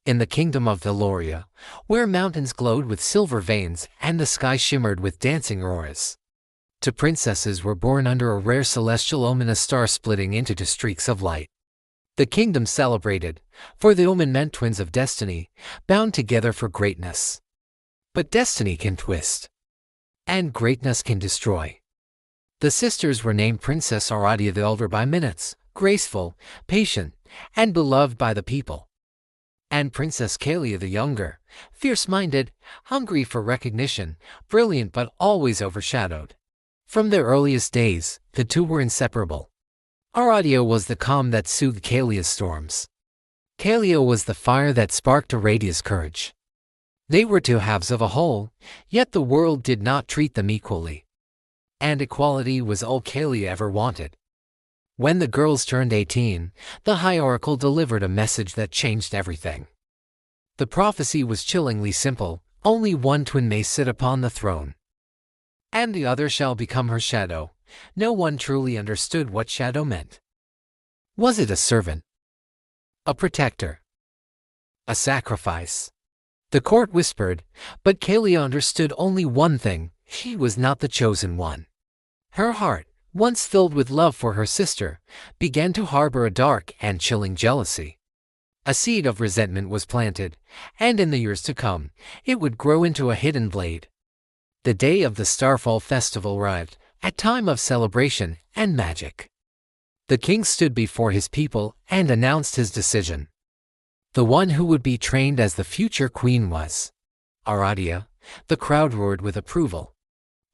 in the kingdom of Elarion, where mountains glowed with silver veins and the sky shimmered with dancing auroras. Two princesses were born under a rare celestial omen, a star splitting into two streaks of light. The kingdom celebrated, for the omen meant twins of destiny, bound together for greatness. But destiny can twist, and greatness can destroy. The sisters were named Princess Maren the elder by minutes, graceful, patient, and beloved by the people, and Princess Maren the younger, fierce-minded, hungry for recognition, brilliant but always overshadowed. From their earliest days, the two were inseparable. Maren was the calm that soothed Malia's storms. Maren was the fire that sparked Malia's courage. They were two halves of a whole, yet the world did not treat them equally. And equality was all Maren ever wanted. When the girls turned 18, the High Oracle delivered a message that changed everything. The prophecy was chillingly simple: only one twin may sit upon the throne, and the other shall become her shadow. No one truly understood what shadow meant. Was it a servant? A protector? A sacrifice? The court whispered, but Maren understood only one thing: she was not the chosen one. Her heart, once filled with love for her sister, began to harbor a dark and chilling jealousy. A seed of resentment was planted, and in the years to come, it would grow into a hidden blade. The day of the Starfall Festival arrived, a time of celebration and magic. The king stood before his people and announced his decision. The one who would be trained as the future queen was Maren. The crowd roared with approval.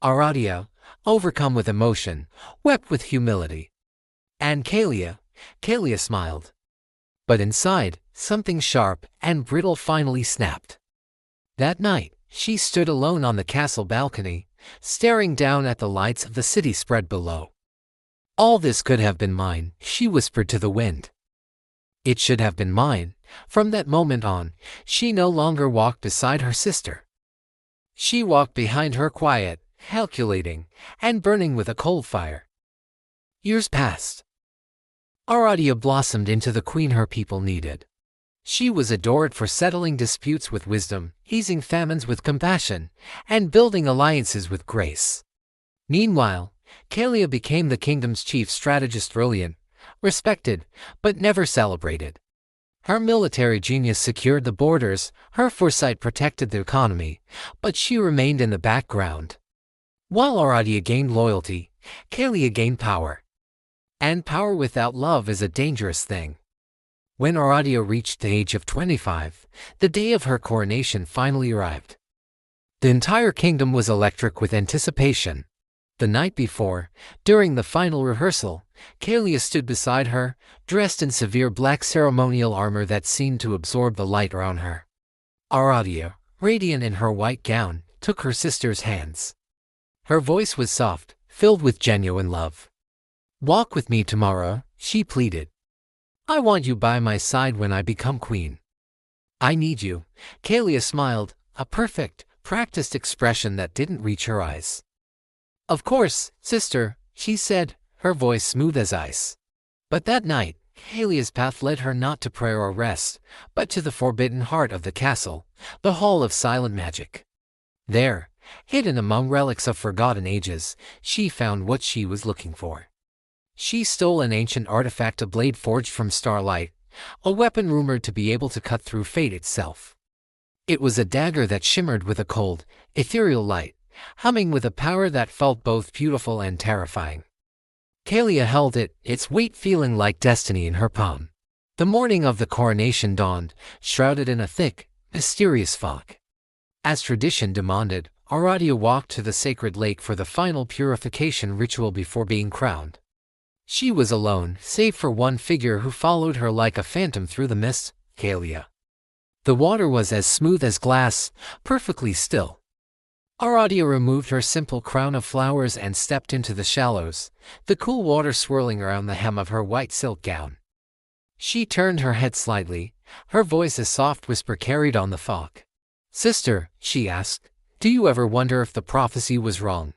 Maren, overcome with emotion, wept with humility. And Maren smiled. But inside, something sharp and brittle finally snapped. That night, she stood alone on the castle balcony, staring down at the lights of the city spread below. "All this could have been mine," she whispered to the wind. It should have been mine. From that moment on, she no longer walked beside her sister. She walked behind her, quiet, calculating, and burning with a cold fire. Years passed. Maren blossomed into the queen her people needed. She was adored for settling disputes with wisdom, easing famines with compassion, and building alliances with grace. Meanwhile, Maren became the kingdom's chief strategist, brilliant, respected, but never celebrated. Her military genius secured the borders, her foresight protected the economy, but she remained in the background. While Maren gained loyalty, Maren gained power. And power without love is a dangerous thing. When Maren reached the age of 25, the day of her coronation finally arrived. The entire kingdom was electric with anticipation. The night before, during the final rehearsal, Maren stood beside her, dressed in severe black ceremonial armor that seemed to absorb the light around her. Maren, radiant in her white gown, took her sister's hands. Her voice was soft, filled with genuine love. "Walk with me tomorrow," she pleaded. "I want you by my side when I become queen. I need you." Maren smiled, a perfect, practiced expression that didn't reach her eyes. "Of course, sister," she said, her voice smooth as ice. But that night, Maren's path led her not to prayer or rest, but to the forbidden heart of the castle, the Hall of Silent Magic. There, hidden among relics of forgotten ages, she found what she was looking for. She stole an ancient artifact, a blade forged from starlight, a weapon rumored to be able to cut through fate itself. It was a dagger that shimmered with a cold, ethereal light, humming with a power that felt both beautiful and terrifying. Maren held it, its weight feeling like destiny in her palm. The morning of the coronation dawned, shrouded in a thick, mysterious fog. As tradition demanded, Maren walked to the sacred lake for the final purification ritual before being crowned. She was alone, save for one figure who followed her like a phantom through the mist: Maren. The water was as smooth as glass, perfectly still. Maren removed her simple crown of flowers and stepped into the shallows, the cool water swirling around the hem of her white silk gown. She turned her head slightly, her voice a soft whisper carried on the fog. "Sister," she asked, "do you ever wonder if the prophecy was wrong?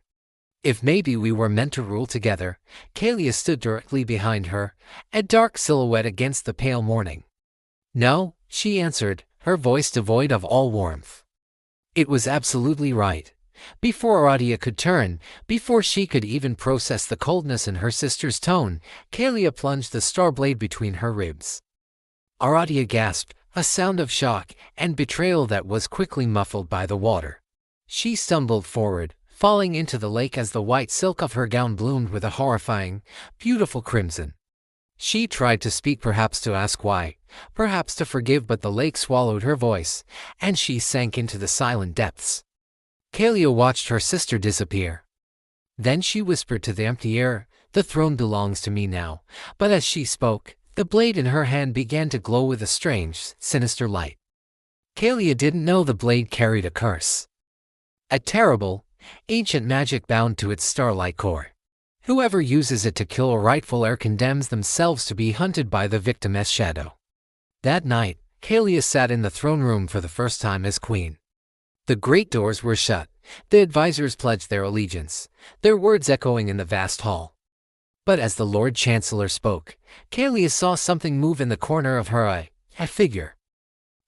If maybe we were meant to rule together?" Maren stood directly behind her, a dark silhouette against the pale morning. "No," she answered, her voice devoid of all warmth. It was absolutely right. Before Aradia could turn, before she could even process the coldness in her sister's tone, Kalia plunged the star blade between her ribs. Aradia gasped, a sound of shock and betrayal that was quickly muffled by the water. She stumbled forward, falling into the lake as the white silk of her gown bloomed with a horrifying, beautiful crimson. She tried to speak, perhaps to ask why, perhaps to forgive, but the lake swallowed her voice, and she sank into the silent depths. Kalia watched her sister disappear. Then she whispered to the empty air, "The throne belongs to me now." But as she spoke, the blade in her hand began to glow with a strange, sinister light. Kalia didn't know the blade carried a curse. A terrible, ancient magic bound to its starlight core. Whoever uses it to kill a rightful heir condemns themselves to be hunted by the victim's shadow. That night, Kalia sat in the throne room for the first time as queen. The great doors were shut, the advisors pledged their allegiance, their words echoing in the vast hall. But as the Lord Chancellor spoke, Kalia saw something move in the corner of her eye, a figure.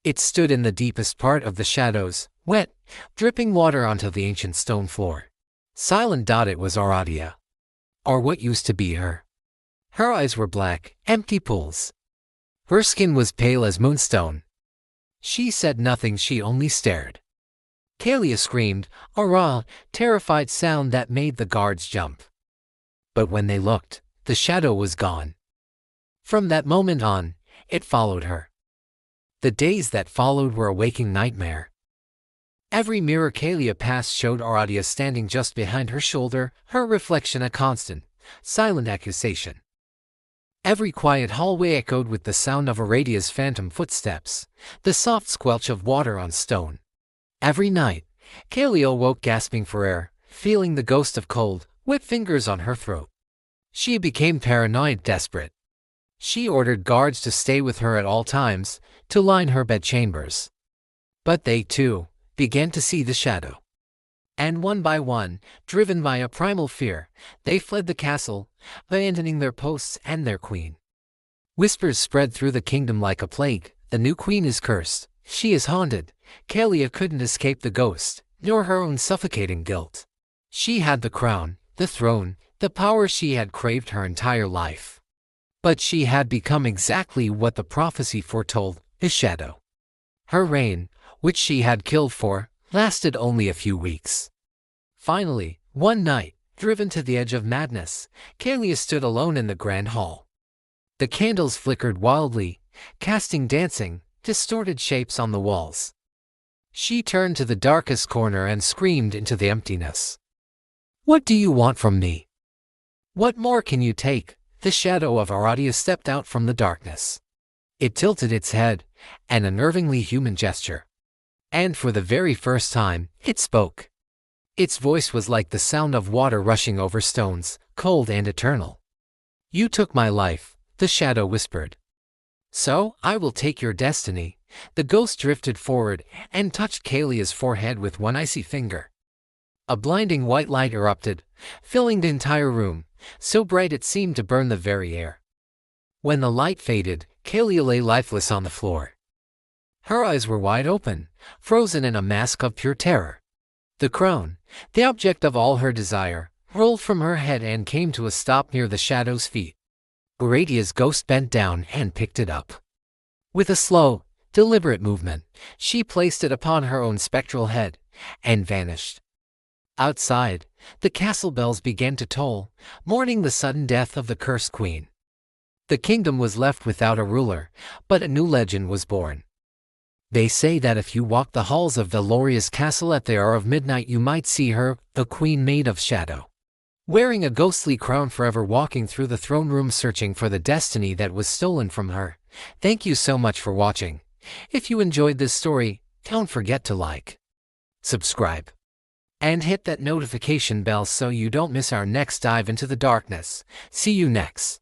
It stood in the deepest part of the shadows, wet, dripping water onto the ancient stone floor. Silent. It was Aradia. Or what used to be her. Her eyes were black, empty pools. Her skin was pale as moonstone. She said nothing, she only stared. Kalia screamed, a raw, terrified sound that made the guards jump. But when they looked, the shadow was gone. From that moment on, it followed her. The days that followed were a waking nightmare. Every mirror Kalia passed showed Aradia standing just behind her shoulder, her reflection a constant, silent accusation. Every quiet hallway echoed with the sound of Aradia's phantom footsteps, the soft squelch of water on stone. Every night, Kalia woke gasping for air, feeling the ghost of cold, wet fingers on her throat. She became paranoid, desperate. She ordered guards to stay with her at all times, to line her bedchambers. But they, too, began to see the shadow. And one by one, driven by a primal fear, they fled the castle, abandoning their posts and their queen. Whispers spread through the kingdom like a plague, "The new queen is cursed, she is haunted." Kalia couldn't escape the ghost, nor her own suffocating guilt. She had the crown, the throne, the power she had craved her entire life. But she had become exactly what the prophecy foretold, a shadow. Her reign, which she had killed for, lasted only a few weeks. Finally, one night, driven to the edge of madness, Kalia stood alone in the grand hall. The candles flickered wildly, casting dancing, distorted shapes on the walls. She turned to the darkest corner and screamed into the emptiness. "What do you want from me? What more can you take?" The shadow of Aradia stepped out from the darkness. It tilted its head, an unnervingly human gesture. And for the very first time, it spoke. Its voice was like the sound of water rushing over stones, cold and eternal. "You took my life," the shadow whispered. "So I will take your destiny." The ghost drifted forward and touched Kalia's forehead with one icy finger. A blinding white light erupted, filling the entire room, so bright it seemed to burn the very air. When the light faded, Kalia lay lifeless on the floor. Her eyes were wide open, frozen in a mask of pure terror. The crown, the object of all her desire, rolled from her head and came to a stop near the shadow's feet. Aradia's ghost bent down and picked it up. With a slow, deliberate movement, she placed it upon her own spectral head, and vanished. Outside, the castle bells began to toll, mourning the sudden death of the cursed queen. The kingdom was left without a ruler, but a new legend was born. They say that if you walk the halls of Valoria's castle at the hour of midnight, you might see her, the queen made of shadow, wearing a ghostly crown, forever walking through the throne room searching for the destiny that was stolen from her. Thank you so much for watching. If you enjoyed this story, don't forget to like, subscribe, and hit that notification bell so you don't miss our next dive into the darkness. See you next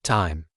time.